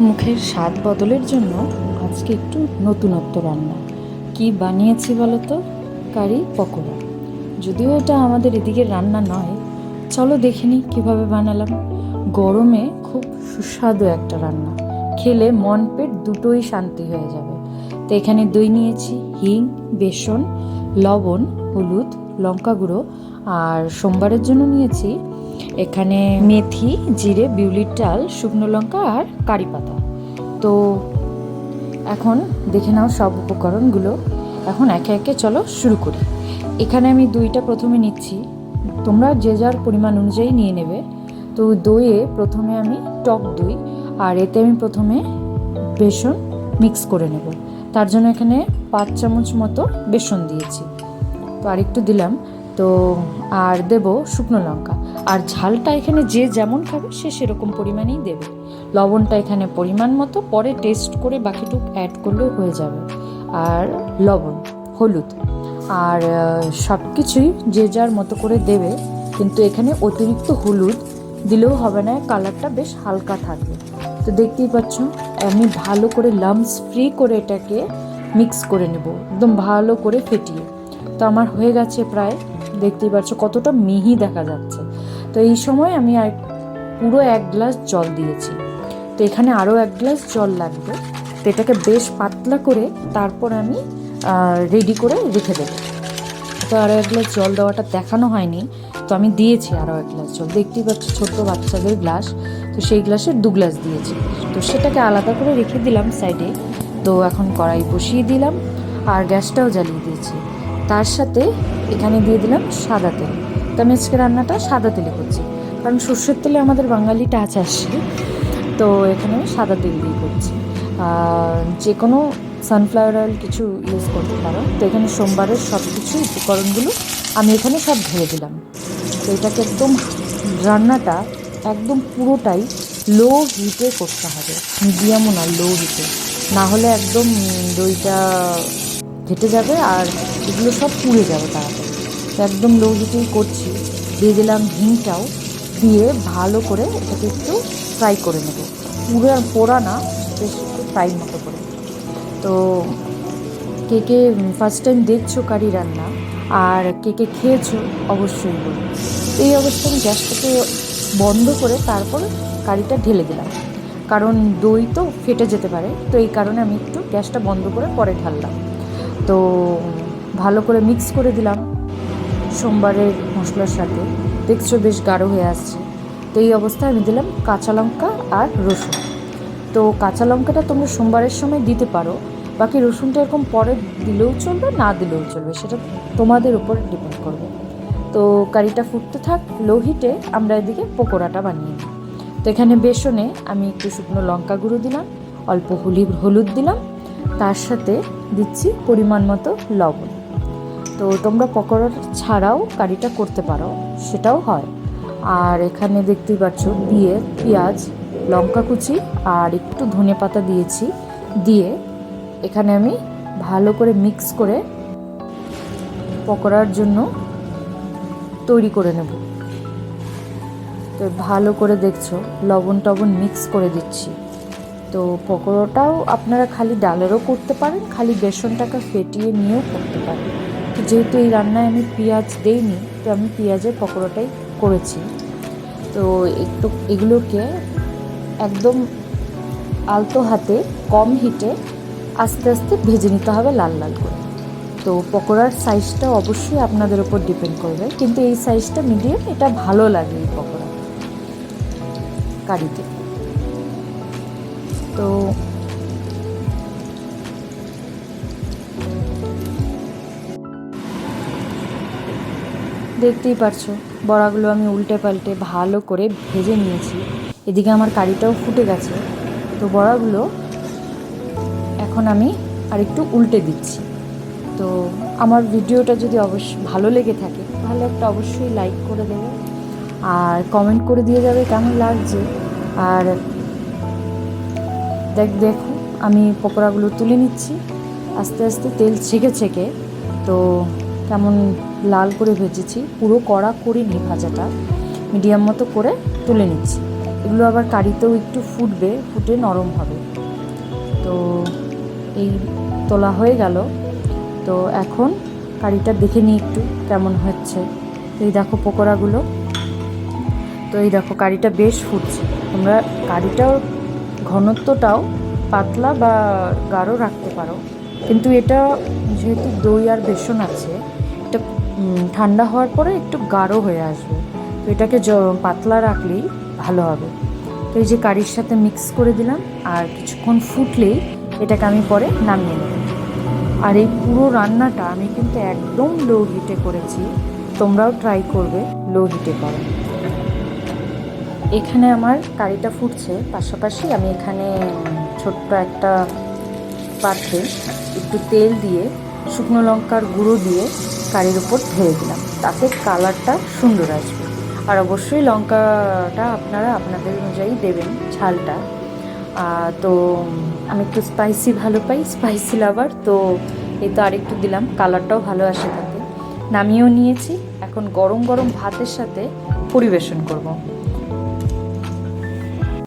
মুখের স্বাদ বদলের জন্য আজকে একটু নতুনত্ব রান্না কি বানিয়েছি বলো তো? কারি পকোড়া। যদিও এটা আমাদের এদিকে রান্না নয়, চলো দেখে নিই কীভাবে বানালাম। গরমে খুব সুস্বাদু একটা রান্না, খেলে মন পেট দুটোই শান্তি হয়ে যাবে। তো এখানে দই নিয়েছি, হিং, বেসন, লবণ, হলুদ, লঙ্কা গুঁড়ো, আর সোমবারের জন্য নিয়েছি এখানে মেথি, জিরে, বিউলির ডাল, শুকনো লঙ্কা আর কারি পাতা। তো এখন দেখে নাও সব উপকরণগুলো। এখন একে একে চলো শুরু করি। এখানে আমি দইটা প্রথমে নিচ্ছি, তোমরা যে যার পরিমাণ অনুযায়ী নিয়ে নেবে। তো দইয়ে প্রথমে আমি টক দই, আর এতে আমি প্রথমে বেসন মিক্স করে নেব। তার জন্য এখানে 5 চামচ মতো বেসন দিয়েছি। তো আরেকটু দিলাম। তো আর দেব শুকনো লঙ্কা। আর ঝালটা এখানে যে যেমন খাবে সে সেরকম পরিমাণেই দেবে। লবণটা এখানে পরিমাণ মতো, পরে টেস্ট করে বাকিটুকু অ্যাড করলেও হয়ে যাবে। আর লবণ, হলুদ, আর সব কিছুই যে যার মতো করে দেবে। কিন্তু এখানে অতিরিক্ত হলুদ দিলেও হবে না, কালারটা বেশ হালকা থাকবে। তো দেখতেই পাচ্ছ আমি ভালো করে লাম্পস ফ্রি করে এটাকে মিক্স করে নেব, একদম ভালো করে ফেটিয়ে। তো আমার হয়ে গেছে প্রায়, দেখতেই পাচ্ছ কতটা মিহি দেখা যাচ্ছে। তো এই সময় আমি আর পুরো 1 গ্লাস জল দিয়েছি। তো এখানে আরও 1 গ্লাস জল লাগবে। তো এটাকে বেশ পাতলা করে তারপর আমি রেডি করে রেখে দেবো। তো আরও 1 গ্লাস জল দেওয়াটা দেখানো হয়নি, তো আমি দিয়েছি আরও 1 গ্লাস জল। দেখতেই পাচ্ছি ছোট্ট বাচ্চাদের গ্লাস, তো সেই গ্লাসের 2 গ্লাস দিয়েছি। তো সেটাকে আলাদা করে রেখে দিলাম সাইডে। তো এখন কড়াই বসিয়ে দিলাম আর গ্যাসটাও জ্বালিয়ে দিয়েছি। তার সাথে এখানে দিয়ে দিলাম সাদা তেল। তো আমি আজকে রান্নাটা সাদা তেলে করছি, কারণ সর্ষের তেলে আমাদের বাঙালি টাচ আসে। তো এখানে আমি সাদা তেল দিয়ে করছি। যে কোনো সানফ্লাওয়ার অয়েল কিছু ইউজ করতে পারো। তো এখানে সোমবারের সব কিছু উপকরণগুলো আমি এখানে সব ঢেলে দিলাম। তো এটাকে একদম রান্নাটা একদম পুরোটাই লো হিটে করতে হবে, মিডিয়ামও না, লো হিটে। না হলে একদম দইটা ঘেটে যাবে আর এগুলো সব পুড়ে যাবে তাড়াতাড়ি। তো একদম লো হিটেই করছি। দিয়ে দিলাম হিংটাও, দিয়ে ভালো করে এটাকে একটু ফ্রাই করে নেব। পুরো পোড়া না, বেশ একটু ফ্রাই মতো করে। তো কে কে ফার্স্ট টাইম দেখছো কারি রান্না আর কে কে খেয়েছো অবশ্যই বলুন। এই অবস্থায় আমি গ্যাসটাকে বন্ধ করে তারপর কারিটা ঢেলে দিলাম, কারণ দই তো ফেটে যেতে পারে। তো এই কারণে আমি একটু গ্যাসটা বন্ধ করে পরে ঢাললাম। তো ভালো করে মিক্স করে দিলাম সোমবারের মশলার সাথে। দেখছো বেশ গাঢ় হয়ে আসছে। তো এই অবস্থায় আমি দিলাম কাঁচা লঙ্কা আর রসুন। তো কাঁচা লঙ্কাটা তোমরা সোমবারের সময় দিতে পারো, বাকি রসুনটা এরকম পরে দিলেও চলবে, না দিলেও চলবে, সেটা তোমাদের উপর ডিপেন্ড করবে। তো কারিটা ফুটতে থাক লো হিটে, আমরা এদিকে পকোড়াটা বানিয়ে নিই। তো এখানে বেসনে আমি একটু শুকনো লঙ্কা গুঁড়ো দিলাম, অল্প হলুদ দিলাম, তার সাথে দিচ্ছি পরিমাণ মতো লবণ। তো তোমরা পকোড়া ছাড়াও কারিটা করতে পারো, সেটাও হয়। আর এখানে দেখতেই পাচ্ছ দিয়ে পেঁয়াজ, লঙ্কা কুচি আর একটু ধনে পাতা দিয়েছি। দিয়ে এখানে আমি ভালো করে মিক্স করে পকোড়ার জন্য তৈরি করে নেব। তো ভালো করে দেখছো লবণ টবণ মিক্স করে দিচ্ছি। তো পকোড়াটাও আপনারা খালি ডালেরও করতে পারেন, খালি বেসনটাকে ফেটিয়ে নিয়েও করতে পারেন। তো যেহেতু এই রান্নায় আমি পেঁয়াজ দেইনি, তো আমি পেঁয়াজের পকোড়াটাই করেছি। তো একটু এগুলোকে একদম আলতো হাতে কম হিটে আস্তে আস্তে ভেজে নিতে হবে লাল লাল করে। তো পকোড়ার সাইজটা অবশ্যই আপনাদের উপর ডিপেন্ড করবে, কিন্তু এই সাইজটা মিডিয়াম, এটা ভালো লাগে এই পকোড়া কারিতে। তো দেখতেই পারছো বড়াগুলো আমি উল্টে পাল্টে ভালো করে ভেজে নিয়েছি। এদিকে আমার কারিটাও ফুটে গেছে। তো বড়াগুলো এখন আমি আরেকটু উল্টে দিচ্ছি। তো আমার ভিডিওটা যদি অবশ্যই ভালো লেগে থাকে তাহলে একটা অবশ্যই লাইক করে দেবে আর কমেন্ট করে দিয়ে যাবে কেমন লাগছে। আর দেখো আমি পকোড়াগুলো তুলে নিচ্ছি আস্তে আস্তে, তেল ছেঁকে ছেঁকে। তো কেমন লাল করে ভেজেছি, পুরো কড়া করিনি ভাজাটা, মিডিয়াম মতো করে তুলে নিচ্ছি। এগুলো আবার কারিতেও একটু ফুটবে, ফুটে নরম হবে। তো এই তোলা হয়ে গেল। তো এখন কারিটা দেখে নিই একটু কেমন হচ্ছে। তো এই দেখো পকোড়াগুলো, তো এই দেখো কারিটা বেশ ফুটছে। তোমরা কারিটাও ঘনত্বটাও পাতলা বা গাঢ় রাখতে পারো, কিন্তু এটা যেহেতু দই আর বেসন আছে, এটা ঠান্ডা হওয়ার পরে একটু গাঢ় হয়ে আসবে। তো এটাকে পাতলা রাখলেই ভালো হবে। তো এই যে কারির সাথে মিক্স করে দিলাম, আর কিছুক্ষণ ফুটলেই এটাকে আমি পরে নামিয়ে নেব। আর এই পুরো রান্নাটা আমি কিন্তু একদম লো হিটে করেছি, তোমরাও ট্রাই করবে লো হিটে করো। এখানে আমার কারিটা ফুটছে, পাশাপাশি আমি এখানে ছোট্ট একটা পাত্রে একটু তেল দিয়ে শুকনো লঙ্কার গুঁড়ো দিয়ে কারির উপর ঢেলে দিলাম, তাতে কালারটা সুন্দর আসবে। আর অবশ্যই লঙ্কাটা আপনারা আপনাদের অনুযায়ী দেবেন, ঝালটা। তো আমি একটু স্পাইসি ভালো পাই, স্পাইসি লাভার, তো এই তো আরেকটু দিলাম, কালারটাও ভালো আসে তাতে। নামিয়েও নিয়েছি, এখন গরম গরম ভাতের সাথে পরিবেশন করব।